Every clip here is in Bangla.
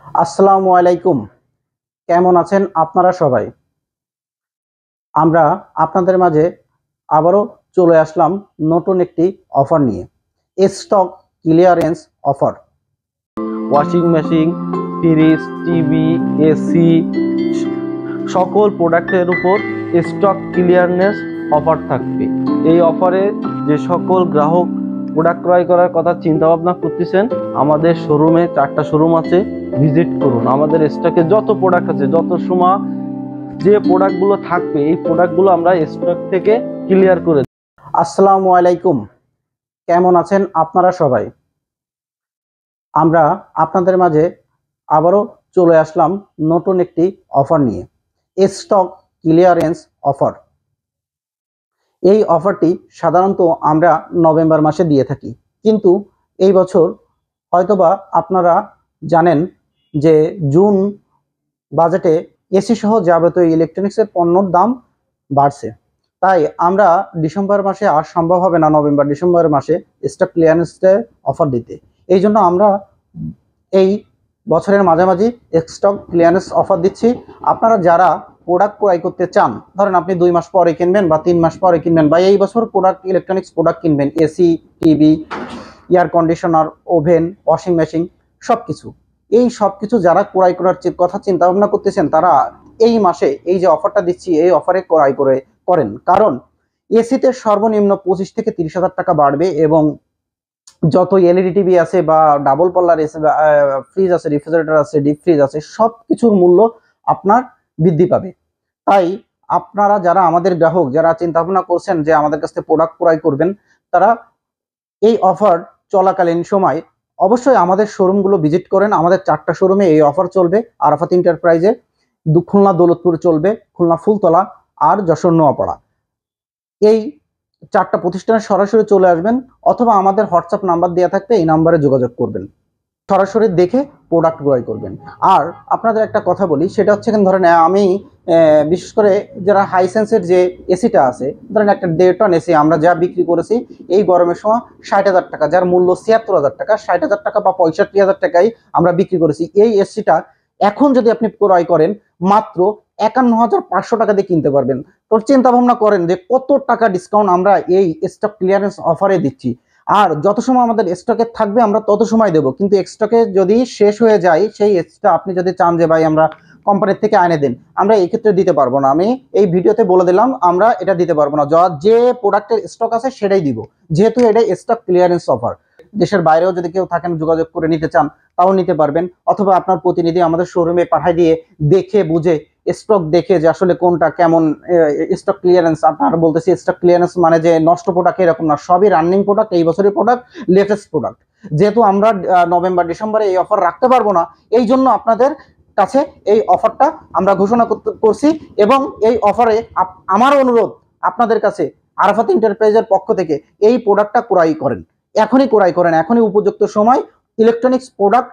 আসসালামু আলাইকুম। কেমন আছেন আপনারা সবাই? আমরা আপনাদের মাঝে আবারও চলে আসলাম নতুন একটি অফার নিয়ে। Stock clearance offer. Washing machine, fridge, TV, AC সকল প্রোডাক্টের উপর স্টক ক্লিয়ারেন্স অফার থাকবে। এই অফারে যে সকল গ্রাহক প্রোডাক্ট ক্রয় করার কথা চিন্তা ভাবনা করতেছেন, আমাদের শোরুমে 4টা শোরুম আছে, ভিজিট করুন। আমাদের স্টকে যত প্রোডাক্ট আছে, যত সময় যে প্রোডাক্টগুলো থাকবে, এই প্রোডাক্টগুলো আমরা স্টক থেকে ক্লিয়ার করে। আসসালামু আলাইকুম। কেমন আছেন আপনারা সবাই? আমরা আপনাদের মাঝে আবারও চলে আসলাম নতুন একটি অফার নিয়ে। Stock clearance offer. এই অফারটি সাধারণত আমরা নভেম্বর মাসে দিয়ে থাকি, কিন্তু এই বছর হয়তোবা আপনারা জানেন যে জুন বাজেটে এসি সহ যাবতীয় ইলেকট্রনিক্সের পণ্যর দাম বাড়ছে। তাই আমরা ডিসেম্বর মাসে আর সম্ভব হবে না নভেম্বর ডিসেম্বর মাসে স্টক ক্লিয়ারেন্সে অফার দিতে। এই জন্য আমরা এই বছরের মাঝামাঝি স্টক ক্লিয়ারেন্স অফার দিচ্ছি। আপনারা যারা প্রোডাক্ট ক্রয় করতে চান, ধরেন আপনি 2 মাস পরে কিনবেন বা 3 মাস পরে কিনবেন, বা এই বছর ইলেকট্রনিক্স প্রোডাক্ট কিনবেন, AC, TV, air conditioner, oven, washing machine সবকিছু, এই সবকিছু যারা ক্রয় করার কথা চিন্তা ভাবনা করতেছেন, তারা এই মাসে এই যে অফারটা দিচ্ছি এই অফারে ক্রয় করেন। কারণ এসিতে সর্বনিম্ন 25 থেকে 30,000 টাকা বাড়বে, এবং যত এলইডি টিভি আছে বা ডাবল পাল্লার এসি, ফ্রিজ আছে, রেফ্রিজারেটর আছে, ডিপ ফ্রিজ আছে, সব কিছুর মূল্য আপনার বৃদ্ধি পাবে। তাই আপনারা যারা আমাদের গ্রাহক, যারা চিন্তা ভাবনা করছেন যে আমাদের কাছ থেকে প্রোডাক্ট ক্রয় করবেন, তারা এই অফার চলাকালীন সময় অবশ্যই আমাদের শোরুমগুলো ভিজিট করেন। আমাদের 4টা শোরুমে এই অফার চলবে। আরাফাত এন্টারপ্রাইজে খুলনা দৌলতপুর চলবে, খুলনা ফুলতলা, আর যশোর নোয়াপাড়া। এই 4টা প্রতিষ্ঠানে সরাসরি চলে আসবেন, অথবা আমাদের হোয়াটসঅ্যাপ নাম্বার দেওয়া থাকবে, এই নাম্বারে যোগাযোগ করবেন, সরাসরি দেখে প্রোডাক্ট ক্রয় করবেন। আর আপনাদের একটা কথা বলি, সেটা হচ্ছে ধরেন আমি বিশেষ করে যারা হাইসেন্সের যে এসিটা আছে, ধরেন একটা 1.5 টন এসি আমরা যা বিক্রি করেছি এই গরমের সময় 60,000 টাকা, যার মূল্য 76,000 টাকা, 60,000 টাকা বা 65,000 টাকায় আমরা বিক্রি করেছি। এই এসিটা এখন যদি আপনি ক্রয় করেন মাত্র 51,500 টাকা দিয়ে কিনতে পারবেন। তো চিন্তা ভাবনা করেন যে কত টাকা ডিসকাউন্ট আমরা এই স্টক ক্লিয়ারেন্স অফারে দিচ্ছি। আর যত সময় আমাদের স্টকে থাকবে আমরা তত সময় দেবো, কিন্তু স্টকে যদি শেষ হয়ে যায়, সেই এক্সট্রা আপনি যদি চান যে ভাই আমরা কোম্পানির থেকে আনে দেন, আমরা এই ক্ষেত্রে দিতে পারবো না। আমি এই ভিডিওতে বলে দিলাম আমরা এটা দিতে পারবো না। যে প্রোডাক্টের স্টক আছে সেটাই দিব, যেহেতু এটা স্টক ক্লিয়ারেন্স অফার। দেশের বাইরেও যদি কেউ থাকেন, যোগাযোগ করে নিতে চান, তাও নিতে পারবেন, অথবা আপনার প্রতিনিধি আমাদের শোরুমে পাঠিয়ে দিয়ে দেখে বুঝে স্টক দেখে যে আসলে কোনটা কেমন স্টক ক্লিয়ারেন্স। আপনার বলতেছি স্টক ক্লিয়ারেন্স মানে যে নষ্ট প্রোডাক্ট এরকম না, সবই রানিং প্রোডাক্ট, এই বছরের প্রোডাক্ট, লেটেস্ট প্রোডাক্ট। যেহেতু আমরা নভেম্বর ডিসেম্বরে এই অফার রাখতে পারবো না, এই জন্য আপনাদের কাছে এই অফারটা আমরা ঘোষণা করছি। এবং এই অফারে আমার অনুরোধ আপনাদের কাছে, আরাফাত এন্টারপ্রাইজের পক্ষ থেকে এই প্রোডাক্টটা ক্রয় করেন, এখনই ক্রয় করেন, এখনই উপযুক্ত সময় ইলেকট্রনিক্স প্রোডাক্ট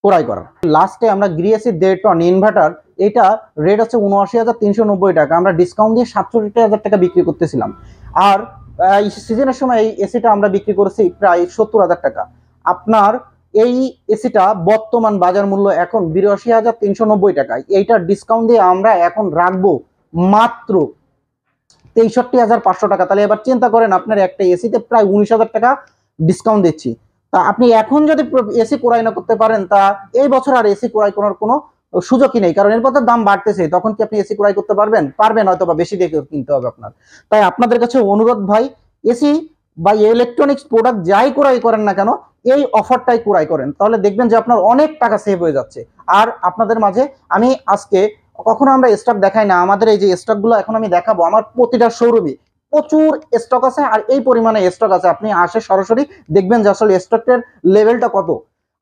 ক্রয় করার। লাস্টে আমরা গ্রিএসি 1.5 টন ইনভার্টার, এটা রেট হচ্ছে 79,390 টাকা, আমরা ডিসকাউন্ট দিয়ে 67,000 টাকা বিক্রি করতেছিলাম। আর এই সিজনের সময় এই এসিটা আমরা বিক্রি করেছি প্রায় 70,000 টাকা। আপনার এই এসিটা বর্তমান বাজার মূল্য এখন 82,390 টাকায়, এইটা ডিসকাউন্ট দিয়ে আমরা এখন রাখবো মাত্র 63,500 টাকা। তাহলে এবার চিন্তা করেন, আপনার একটা এসিতে প্রায় 19,000 টাকা ডিসকাউন্ট দিচ্ছি। তা আপনি এখন যদি এসি ক্রয় না করতে পারেন, তা এই বছর আর এসি ক্রয় করার কোনো সুযোগই নেই, কারণ এরপর তো দাম বাড়তেছে। তখন কি আপনি এসি ক্রয় করতে পারবেন? হয়তো বা বেশি দিয়ে কিনতে হবে আপনার। তাই আপনাদের কাছে অনুরোধ ভাই, এসি বা ইলেকট্রনিক্স প্রোডাক্ট যাই ক্রয় করেন না কেন, এই অফারটাই ক্রয় করেন, তাহলে দেখবেন যে আপনার অনেক টাকা সেভ হয়ে যাচ্ছে। আর আপনাদের মাঝে আমি আজকে, কখনো আমরা স্টক দেখাই না, আমাদের এই যে স্টকগুলো এখন আমি দেখাবো, আমার প্রতিটা শোরুমে প্রচুর স্টক আছে, আর এই পরিমাণে স্টক আছে। আপনি আসে সরাসরি দেখবেন যে আসলে স্টকের লেভেলটা কত,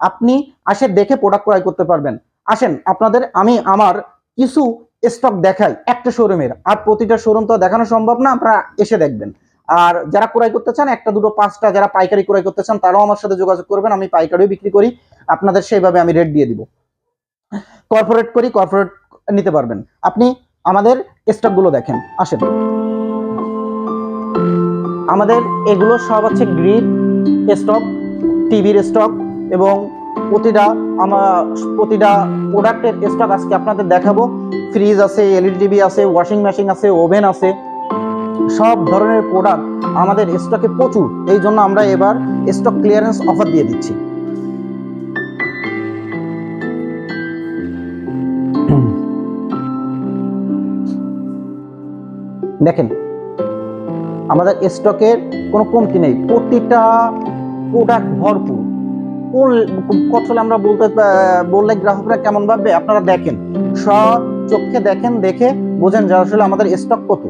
আপনি আসে দেখে প্রোডাক্ট ক্রয় করতে পারবেন। আসেন আপনাদের আমি আমার কিছু স্টক দেখাই একটা শোরুমের, আর প্রতিটা শোরুম তো দেখানো সম্ভব না, আপনারা এসে দেখবেন। আর যারা ক্রয় করতে চান, 1টা 2টো 5টা যারা পাইকারি ক্রয় করতে চান, তারাও আমার সাথে যোগাযোগ করবেন, আমি পাইকারিও বিক্রি করি, আপনাদের সেইভাবে আমি রেট দিয়ে দিব। কর্পোরেট করি, কর্পোরেট নিতে পারবেন। আপনি আমাদের স্টকগুলো দেখেন, আসেন। আমাদের এগুলো সব হচ্ছে গ্রিড স্টক, টিভির স্টক এবং প্রতিটা প্রোডাক্টের স্টক আজকে আপনাদের দেখাবো। ফ্রিজ আছে, এলইডি টিভি আছে, ওয়াশিং মেশিন আছে, ওভেন আছে, সব ধরনের প্রোডাক্ট আমাদের স্টকে প্রচুর। এই জন্য আমরা এবার স্টক ক্লিয়ারেন্স অফার দিয়ে দিচ্ছি। দেখেন, আমাদের স্টকের কোনো কমতি নেই, প্রতিটা প্রোডাক্ট ভরপুর। আসলে আমরা বললে গ্রাহকরা কেমন ভাববে, আপনারা দেখেন, সব চোখে দেখেন, দেখে বোঝেন যে আসলে আমাদের স্টক কত।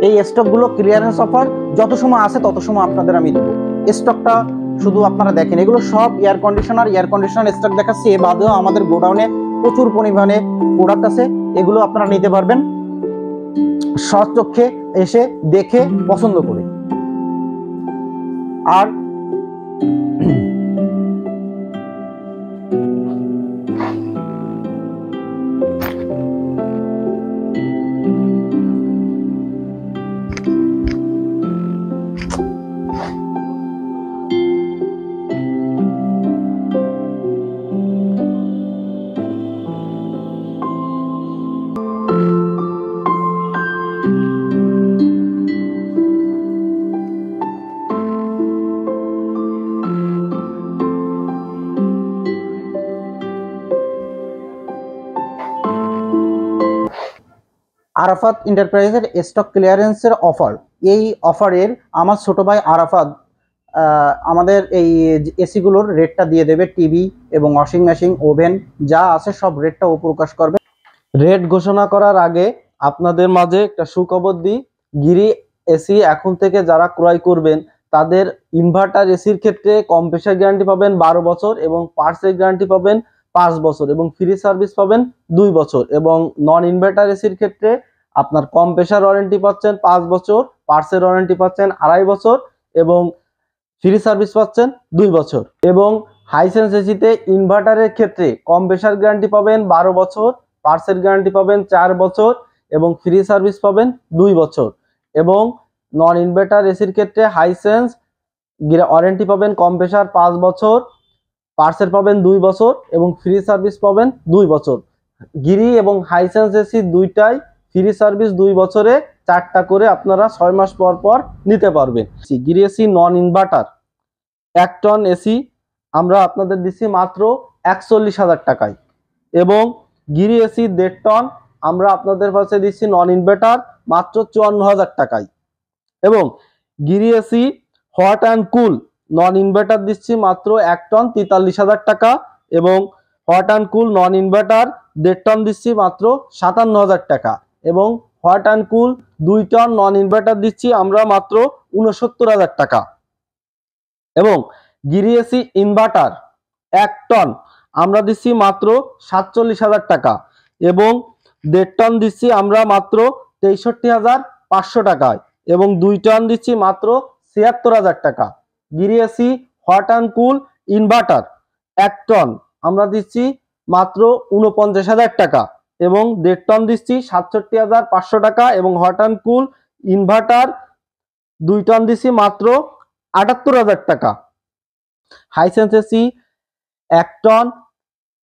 এই স্টকগুলো ক্লিয়ারেন্স অফার যত সময় আছে তত সময় আপনাদের আমি দেবো। স্টকটা শুধু আপনারা দেখেন, এগুলো সব এয়ার কন্ডিশনার স্টক দেখাচ্ছি। এ বাদেও আমাদের গোডাউনে প্রচুর পরিমাণে প্রোডাক্ট আছে, এগুলো আপনারা নিতে পারবেন সচক্ষে এসে দেখে পছন্দ করে। আর আরাফাত এন্টারপ্রাইজের স্টক ক্লিয়ারেন্সের অফার। এই অফারের আমার ছোট ভাই আরাফাত আমাদের এই এসিগুলোর রেটটা দিয়ে দেবে। টিভি এবং ওয়াশিং মেশিন, ওভেন যা আছে সব রেটটা ও প্রকাশ করবে। রেট ঘোষণা করার আগে আপনাদের মাঝে একটা সুখবর দিই। গিরি এসি এখন থেকে যারা ক্রয় করবেন তাদের ইনভার্টার এসির ক্ষেত্রে কম্প্রেসার গ্যারান্টি পাবেন 12 বছর এবং পার্টসের গ্যারান্টি পাবেন 5 বছর এবং ফ্রি সার্ভিস পাবেন 2 বছর। এবং নন ইনভার্টার এসির ক্ষেত্রে আপনার কম্প্রেসার ওয়ারেন্টি পাচ্ছেন 5 বছর, পার্টসের ওয়ারেন্টি পাচ্ছেন 2.5 বছর এবং ফ্রি সার্ভিস পাচ্ছেন 2 বছর। এবং হাইসেন্স এসিতে ইনভার্টারের ক্ষেত্রে কম্প্রেসার গ্যারান্টি পাবেন 12 বছর, পার্টসের গ্যারান্টি পাবেন 4 বছর এবং ফ্রি সার্ভিস পাবেন 2 বছর। এবং নন ইনভার্টার এসির ক্ষেত্রে হাইসেন্স ওয়ারেন্টি পাবেন কম্প্রেসার 5 বছর, পার্টসের পাবেন 2 বছর এবং ফ্রি সার্ভিস পাবেন 2 বছর। গিরি এবং হাইসেন্স এসি দুইটাই ফ্রি সার্ভিস 2 বছরে 4টা করে আপনারা 6 মাস পর পর নিতে পারবেন। Gree AC non inverter 1 ton AC আমরা আপনাদের দিচ্ছি মাত্র 41,000 টাকায় এবং গিরি এসি 1.5 টন আমরা আপনাদের কাছে দিচ্ছি নন ইনভার্টার মাত্র 54,000 টাকায় এবং Gree AC hot and cool non inverter দিচ্ছি মাত্র 1 টন 43,000 টাকা এবং hot and cool non inverter 1.5 ton দিচ্ছি মাত্র 57,000 টাকা এবং hot and cool 2 ton non inverter দিচ্ছি আমরা মাত্র 69,000 টাকা এবং গিরি এসি ইনভার্টার 1 টন আমরা দিচ্ছি মাত্র 47,000 টাকা এবং 1.5 টন দিচ্ছি আমরা মাত্র 63,500 টাকায় এবং 2 টন দিচ্ছি মাত্র 76,000 টাকা। Gree AC hot and cool inverter 1 ton আমরা দিচ্ছি মাত্র 49,000 টাকা এবং 1.5 টন দিচ্ছি 67,500 টাকা এবং hot and cool inverter 2 ton দিচ্ছি মাত্র 78,000 টাকা। Hisense AC 1 ton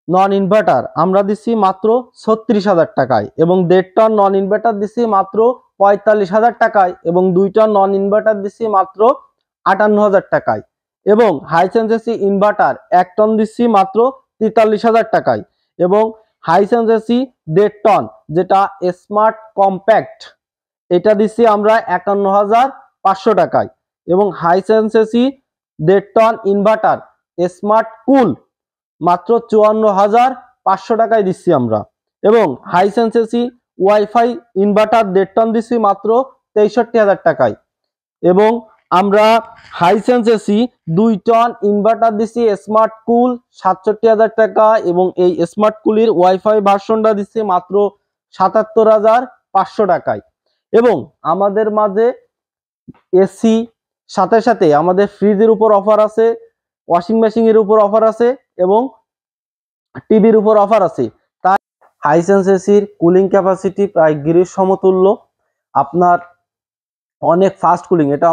non inverter আমরা দিচ্ছি মাত্র 36,000 টাকায় এবং 1.5 টন নন ইনভার্টার দিচ্ছি মাত্র 45,000 টাকায় এবং 2 টন নন ইনভার্টার দিচ্ছি মাত্র 58,000 টাকায় এবং হাইসেন্স এসি ইনভার্টার 1 টন দিচ্ছি মাত্র 43,000 টাকায় এবং হাইসেন্স এসি 1.5 টন যেটা স্মার্ট কম্প্যাক্ট এটা দিচ্ছি আমরা 51,500 টাকায় এবং Hisense AC 1.5 ton inverter smart cool মাত্র 54,500 টাকায় দিচ্ছি আমরা এবং Hisense AC wifi inverter 1.5 ton দিচ্ছি মাত্র 63,000 টাকায় এবং আমরা হাইসেন্স এসি 2 টন ইনভার্টার দিচ্ছি স্মার্ট কুল 67,000 টাকা এবং এই স্মার্ট কুলির ওয়াইফাই ভার্সনটা দিচ্ছি মাত্র 77,500 টাকায় এবং আমাদের মাঝে এসি সাথে সাথে আমাদের ফ্রিজের উপর অফার আছে, ওয়াশিং মেশিনের উপর অফার আছে এবং টিভির উপর অফার আছে। তাই হাইসেন্স এসির কুলিং ক্যাপাসিটি প্রায় গিরির সমতুল্য। আপনার অনেক ফাস্ট কুলিং, এটা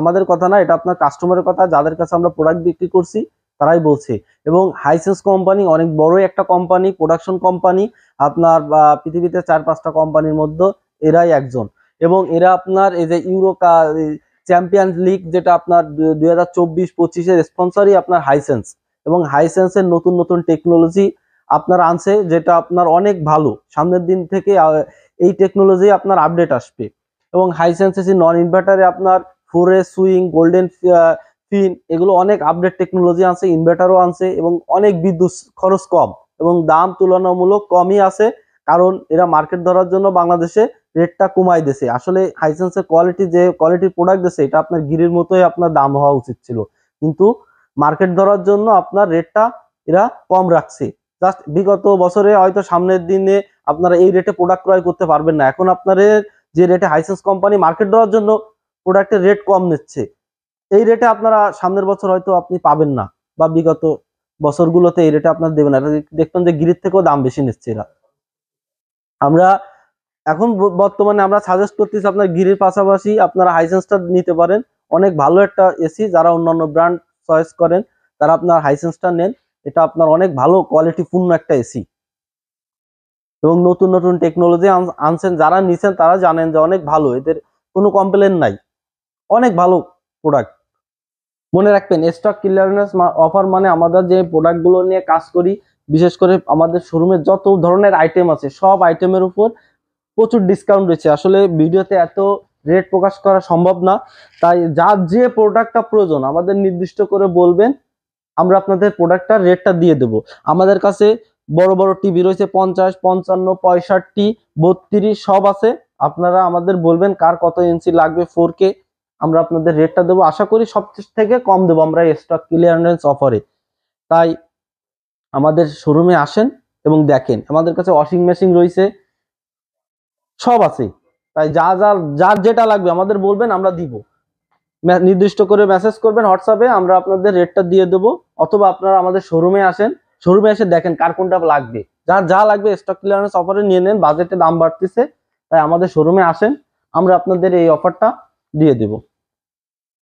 আমাদের কথা না, এটা আপনার কাস্টমারের কথা, যাদের কাছে আমরা প্রোডাক্ট বিক্রি করছি তারাই বলছে। এবং হাইসেন্স কোম্পানি অনেক বড় একটা কোম্পানি, প্রোডাকশন কোম্পানি, আপনার পৃথিবীতে 4-5টা কোম্পানির মধ্যে এরাই একজন। এবং এরা আপনার এই যে চ্যাম্পিয়ন্স লিগ যেটা আপনার 2024-25-এর স্পন্সরই আপনার হাইসেন্স। এবং হাইসেন্সের নতুন নতুন টেকনোলজি আপনার আনছে, যেটা আপনার অনেক ভালো। সামনের দিন থেকে এই টেকনোলজি আপনার আপডেট আসবে। এবং হাইসেন্স এসি নন ইনভার্টারে আপনার 4S সুইং, গোল্ডেন ফিন, এগুলো অনেক আপডেট টেকনোলজি আছে, ইনভার্টারও আনছে এবং অনেক বিদ্যুৎ খরচ কম এবং দাম তুলনামূলক কমই আছে। কারণ এরা মার্কেট ধরার জন্য বাংলাদেশে রেটটা কমাই দিয়েছে। আসলে হাইসেন্সের কোয়ালিটি, যে কোয়ালিটির প্রোডাক্ট দিয়েছে, এটা আপনার গিরির মতোই আপনার দাম হওয়া উচিত ছিল, কিন্তু মার্কেট ধরার জন্য আপনার রেটটা এরা কম রাখছে। জাস্ট বিগত বছরে হয়তো সামনের দিনে আপনারা এই রেটে প্রোডাক্ট ক্রয় করতে পারবেন না। এখন আপনাদের যে রেটে হাইসেন্স কোম্পানি মার্কেট ধরার জন্য প্রোডাক্টের রেট কম নিচ্ছে, এই রেটে আপনারা সামনের বছর হয়তো আপনি পাবেন না, বা বিগত বছরগুলোতে এই রেটে আপনার দেবেন না। দেখবেন যে গিরির থেকেও দাম বেশি নিচ্ছে এরা। আমরা এখন বর্তমানে আমরা সাজেস্ট করতেছি আপনার গিরির পাশাপাশি আপনারা হাইসেন্সটা নিতে পারেন। অনেক ভালো একটা এসি। যারা অন্যান্য ব্র্যান্ড চয়েস করেন তারা আপনার হাইসেন্সটা নেন, এটা আপনার অনেক ভালো কোয়ালিটিপূর্ণ একটা এসি এবং নতুন নতুন টেকনোলজি আনছেন। যারা নিছেন তারা জানেন যে অনেক ভালো, এদের কোনো কমপ্লেন নাই, অনেক ভালো প্রোডাক্ট। মনে রাখবেন, স্টক ক্লিয়ারেন্স অফার মানে আমাদের যে প্রোডাক্টগুলো নিয়ে কাজ করি, বিশেষ করে আমাদের শোরুমে যত ধরনের আইটেম আছে সব আইটেমের উপর প্রচুর ডিসকাউন্ট রয়েছে। আসলে ভিডিওতে এত রেট প্রকাশ করা সম্ভব না, তাই যার যে প্রোডাক্টটা প্রয়োজন আমাদের নির্দিষ্ট করে বলবেন, আমরা আপনাদের প্রোডাক্টটার রেটটা দিয়ে দেব। আমাদের কাছে বড় বড় টিভি রয়েছে, 50, 55, 65, 32 সব আছে। আপনারা আমাদের বলবেন কার কত ইঞ্চি লাগবে 4K, আমরা আপনাদের রেটটা দেবো। আশা করি সব থেকে কম দেবো আমরা স্টক ক্লিয়ারেন্স অফারে। তাই আমাদের শোরুমে আসেন এবং দেখেন, আমাদের কাছে ওয়াশিং মেশিন রয়েছে, সব আছে। তাই যার যেটা লাগবে আমাদের বলবেন, আমরা দিব। নির্দিষ্ট করে মেসেজ করবেন হোয়াটসঅ্যাপে, আমরা আপনাদের রেটটা দিয়ে দেবো। অথবা আপনারা আমাদের শোরুমে আসেন, শোরুমে এসে দেখেন কার কোনটা লাগবে। যার যা লাগবে স্টক ক্লিয়ারেন্স অফারে নিয়ে নেন, বাজেটে দাম বাড়তেছে, তাই আমাদের শোরুমে আসেন, আমরা আপনাদের এই অফারটা দিয়ে দেবো।